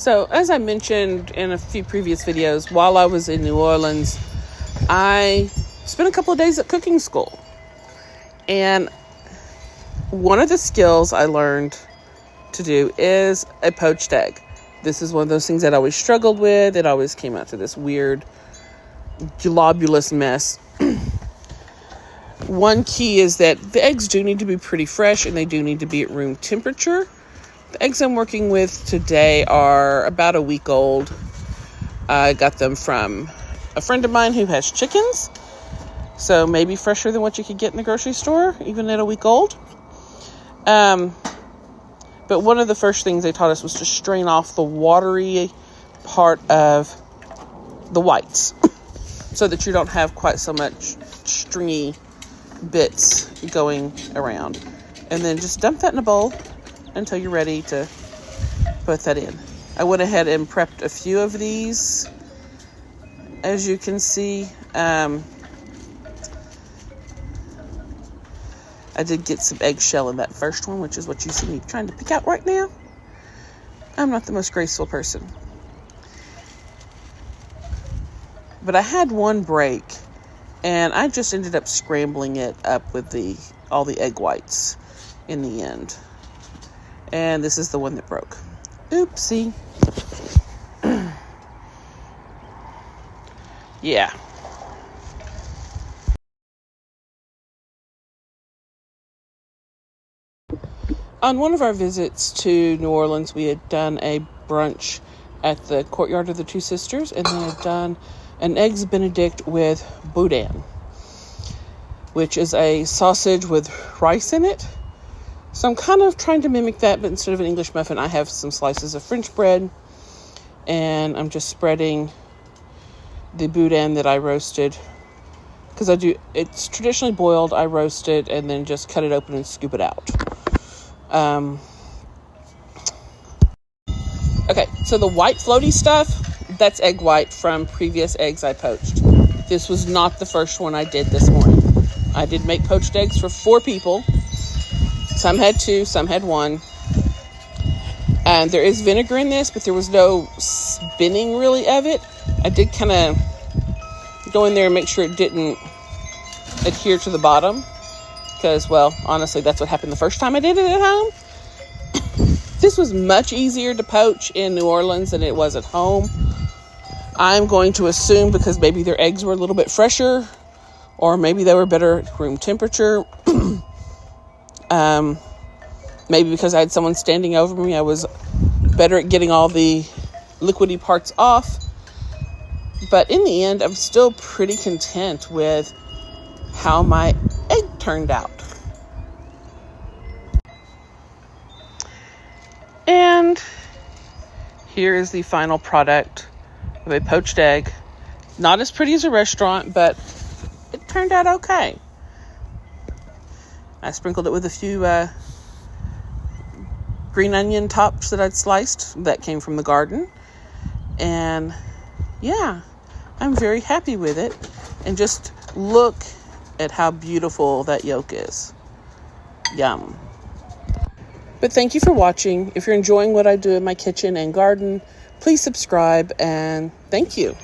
So, as I mentioned in a few previous videos, while I was in New Orleans, I spent a couple of days at cooking school. And one of the skills I learned to do is a poached egg. This is one of those things that I always struggled with. It always came out to this weird, globulous mess. One key is that the eggs do need to be pretty fresh and they do need to be at room temperature. The eggs I'm working with today are about a week old. I got them from a friend of mine who has chickens, so maybe fresher than what you could get in the grocery store, even at a week old. But one of the first things they taught us was to strain off the watery part of the whites so that you don't have quite so much stringy bits going around. And then just dump that in a bowl until you're ready to put that in. I went ahead and prepped a few of these. As you can see, I did get some eggshell in that first one, which is what you see me trying to pick out right now. I'm not the most graceful person. But I had one break, and I just ended up scrambling it up with all the egg whites in the end. And this is the one that broke. Oopsie. Yeah. On one of our visits to New Orleans, we had done a brunch at the Courtyard of the Two Sisters, and they had done an Eggs Benedict with boudin, which is a sausage with rice in it. So I'm kind of trying to mimic that, but instead of an English muffin, I have some slices of French bread, and I'm just spreading the boudin that I roasted, because it's traditionally boiled. I roast it and then just cut it open and scoop it out. Okay, so the white floaty stuff, that's egg white from previous eggs I poached. This was not the first one I did this morning. I did make poached eggs for 4 people. Some had 2, some had 1. And there is vinegar in this, but there was no spinning really of it. I did kind of go in there and make sure it didn't adhere to the bottom. Because, well, honestly, that's what happened the first time I did it at home. This was much easier to poach in New Orleans than it was at home. I'm going to assume because maybe their eggs were a little bit fresher, or maybe they were better at room temperature. Maybe because I had someone standing over me, I was better at getting all the liquidy parts off. But in the end, I'm still pretty content with how my egg turned out. And here is the final product of a poached egg. Not as pretty as a restaurant, but it turned out okay. I sprinkled it with a few green onion tops that I'd sliced that came from the garden. And yeah, I'm very happy with it. And just look at how beautiful that yolk is. Yum. But thank you for watching. If you're enjoying what I do in my kitchen and garden, please subscribe, and thank you.